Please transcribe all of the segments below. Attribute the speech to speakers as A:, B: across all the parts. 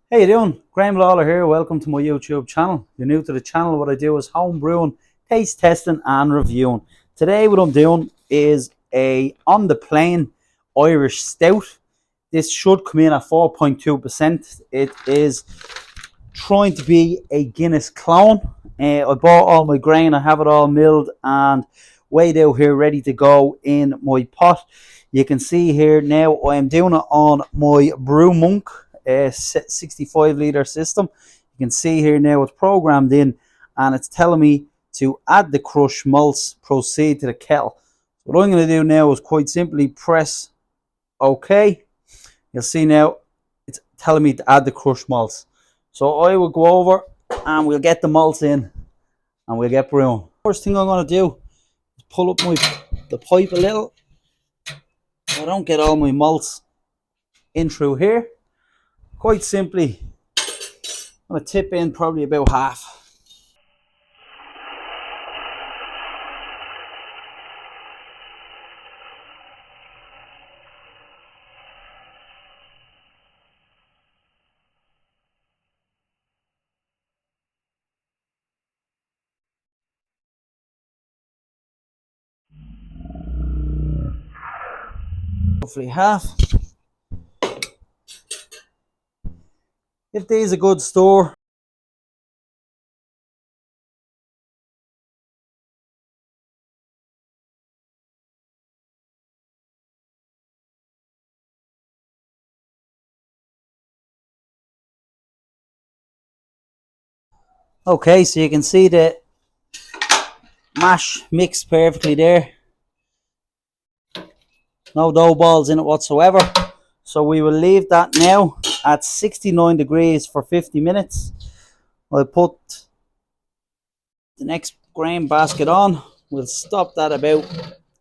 A: Hey, you doing? Graham Lawler here. Welcome to my YouTube channel. If you're new to the channel, what I do is home brewing, taste testing and reviewing. Today what I'm doing is a on the plain Irish stout. This should come in at 4.2%. It is trying to be a Guinness clone. I bought all my grain, I have it all milled and weighed out here ready to go in my pot. You can see here now I am doing it on my Brew Monk 65 litre system. You can see here now it's programmed in and it's telling me to add the crushed malts, proceed to the kettle. What I'm going to do now is quite simply press OK. You'll see now it's telling me to add the crushed malts. So I will go over and we'll get the malts in and we'll get brewing. First thing I'm going to do is pull up the pipe a little so I don't get all my malts in through here. Quite simply, I'm going to tip in probably about half. Roughly half. If these a good store, okay, so you can see the mash mixed perfectly there. No dough balls in it whatsoever. So we will leave that now at 69 degrees for 50 minutes. I'll put the next grain basket on. We'll stop that about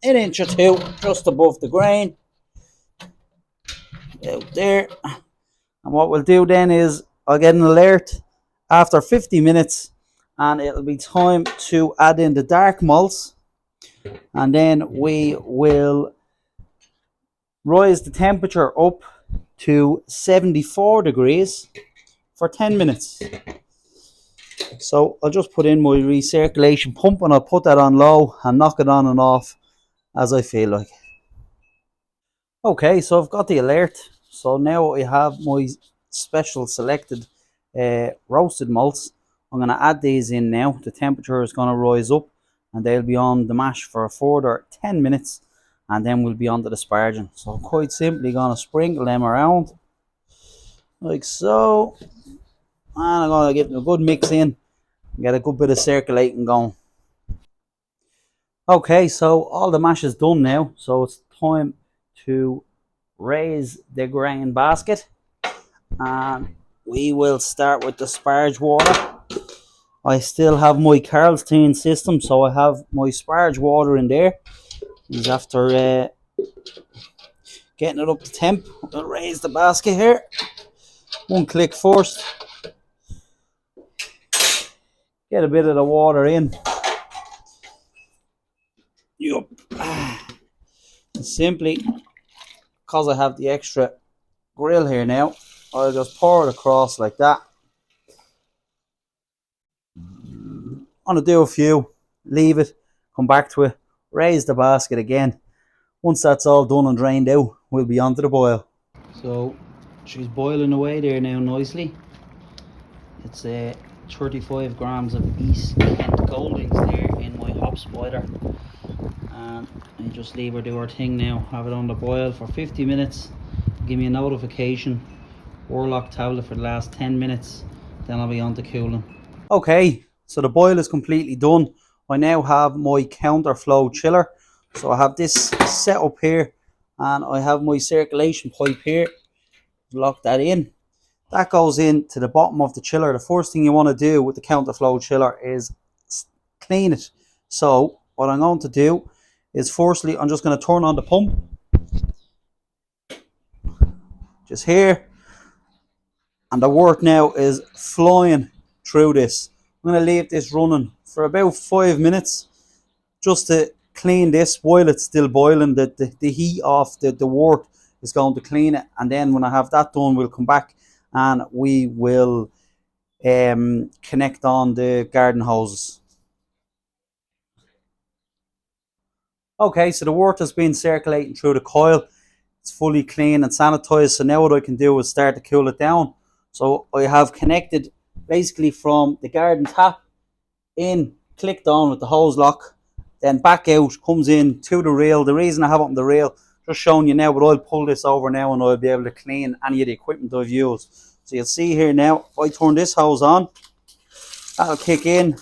A: an inch or two just above the grain. Out there. And what we'll do then is I'll get an alert after 50 minutes and it'll be time to add in the dark malts. And then we will rise the temperature up to 74 degrees for 10 minutes. So I'll just put in my recirculation pump and I'll put that on low and knock it on and off as I feel like. Okay, so I've got the alert. So now I have my special selected roasted malts. I'm going to add these in now. The temperature is going to rise up and they'll be on the mash for a further 10 minutes. And then we'll be on to the sparging. So I'm quite simply going to sprinkle them around like so. And I'm going to give them a good mix in and get a good bit of circulating going. Okay, so all the mash is done now. So it's time to raise the grain basket. And we will start with the sparge water. I still have my Carlstein system, so I have my sparge water in there. He's after getting it up to temp. I'm going to raise the basket here. One click first. Get a bit of the water in. Yup. Simply, because I have the extra grill here now, I'll just pour it across like that. I'm going to do a few, leave it, come back to it, raise the basket again. Once that's all done and drained out, we'll be on to the boil. So she's boiling away there now nicely. It's 35 grams of East Kent Goldings there in my hop spider. And I just leave her do her thing now. Have it on the boil for 50 minutes. Give me a notification. Warlock tablet for the last 10 minutes. Then I'll be on to cooling. Okay, so the boil is completely done. I now have my counterflow chiller. So I have this set up here and I have my circulation pipe here. Lock that in. That goes into the bottom of the chiller. The first thing you want to do with the counterflow chiller is clean it. So what I'm going to do is firstly I'm just going to turn on the pump. Just here. And the work now is flying through this. I'm going to leave this running for about 5 minutes just to clean this while it's still boiling. The heat off the wort is going to clean it, and then when I have that done, we'll come back and we will connect on the garden hoses. Okay, so the water's been circulating through the coil. It's fully clean and sanitized. So now what I can do is start to cool it down. So I have connected basically from the garden tap in, clicked on with the hose lock, then back out, comes in to the rail. The reason I have it on the rail, just showing you now, but I'll pull this over now and I'll be able to clean any of the equipment I've used. So you'll see here now, if I turn this hose on, that'll kick in.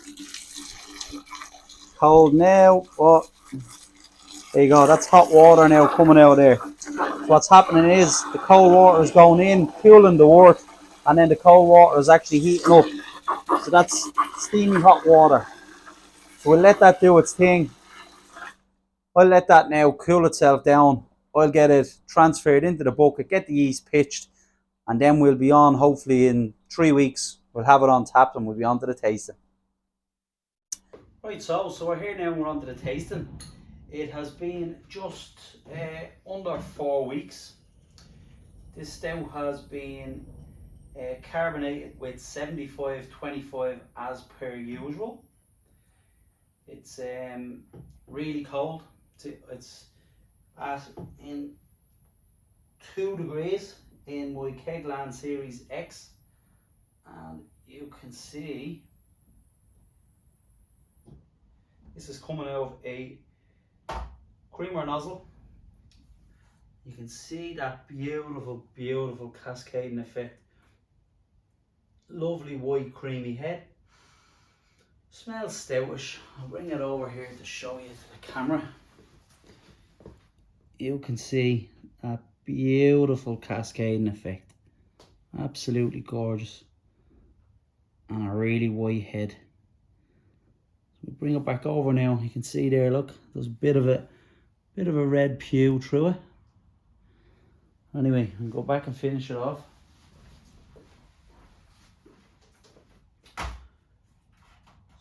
A: Cold now, but there you go, that's hot water now coming out there. So what's happening is the cold water is going in, cooling the wort, and then the cold water is actually heating up. So that's steamy hot water. So we'll let that do its thing. I'll let that now cool itself down. I'll get it transferred into the bucket, get the yeast pitched, and then we'll be on, hopefully in 3 weeks, we'll have it on tap and we'll be on to the tasting. Right, so we're here now, we're on to the tasting. It has been just under 4 weeks. This stout has been carbonated with 75-25 as per usual. It's really cold. It's at in 2 degrees in my Kegland Series X, and you can see this is coming out of a creamer nozzle. You can see that beautiful cascading effect. Lovely white creamy head. Smells stoutish. I'll bring it over here to show you to the camera. You can see that beautiful cascading effect. Absolutely gorgeous. And a really white head. So we bring it back over now. You can see there, look, there's a bit of a red pew through it. Anyway, I'll go back and finish it off.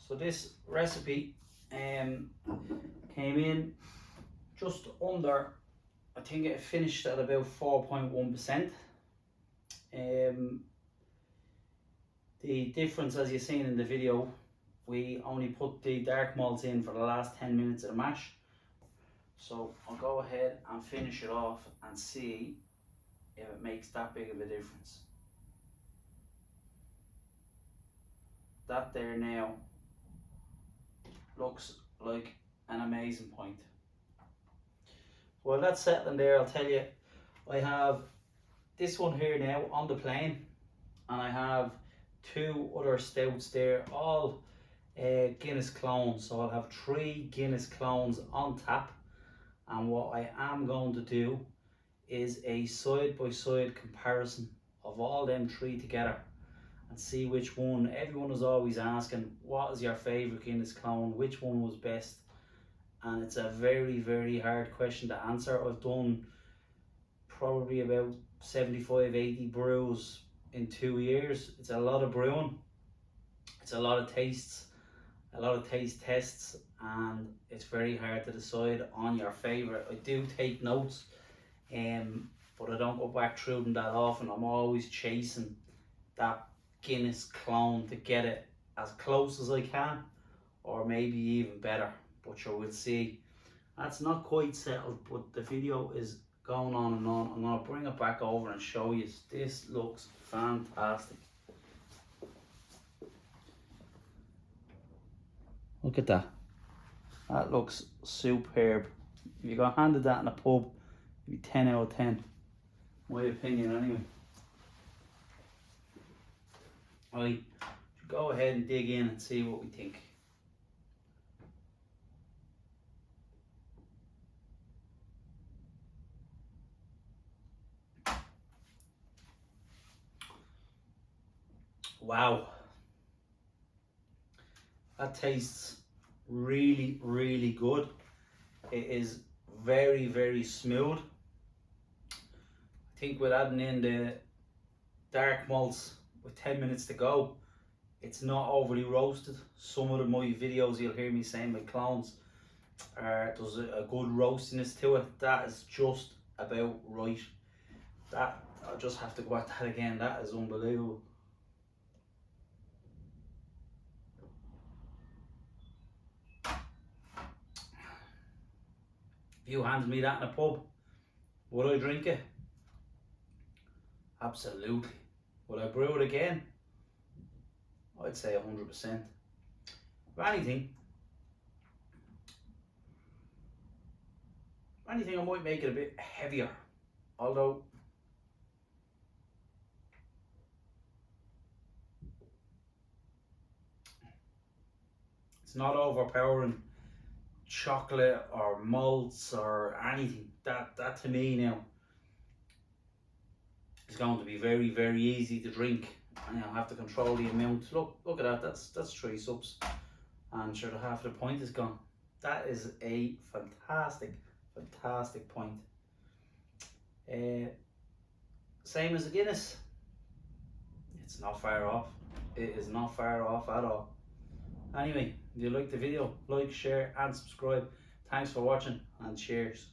A: So this recipe came in just under, I think it finished at about 4.1%. The difference, as you've seen in the video, we only put the dark malts in for the last 10 minutes of the mash. So I'll go ahead and finish it off and see if it makes that big of a difference. That there now looks like an amazing point. While that's settling there, I'll tell you, I have this one here now on the plane, and I have 2 other stouts there, all Guinness clones. So I'll have 3 Guinness clones on tap, and what I am going to do is a side-by-side comparison of all them 3 together and see which one. Everyone is always asking, what is your favourite Guinness clone, which one was best? And it's a very hard question to answer. I've done probably about 75-80 brews in 2 years. It's a lot of brewing, it's a lot of tastes, a lot of taste tests, and it's very hard to decide on your favourite. I do take notes, but I don't go back through them that often. I'm always chasing that Guinness clone to get it as close as I can, or maybe even better, but sure, we'll see. That's not quite settled, but the video is going on and on. I'm going to bring it back over and show you. This looks fantastic. Look at that. That looks superb. If you got handed that in a pub, it'd be 10 out of 10. My opinion anyway. Right, go ahead and dig in and see what we think. Wow, that tastes really good. It is very smooth. I think with adding in the dark malts with 10 minutes to go, it's not overly roasted. Some of my videos you'll hear me saying my clones there's a good roastiness to it. That is just about right. That I'll just have to go at that again. That is unbelievable. If you handed me that in a pub, would I drink it? Absolutely. Would I brew it again? I'd say 100%. If anything, I might make it a bit heavier. Although, it's not overpowering chocolate or malts or anything. That to me now is going to be very, very easy to drink. And I'll have to control the amount. Look at that. That's 3 subs, and sure, the half of the pint is gone. That is a fantastic pint. Same as the Guinness. It's not far off. It is not far off at all. Anyway, if you liked the video, like, share and subscribe. Thanks for watching, and cheers.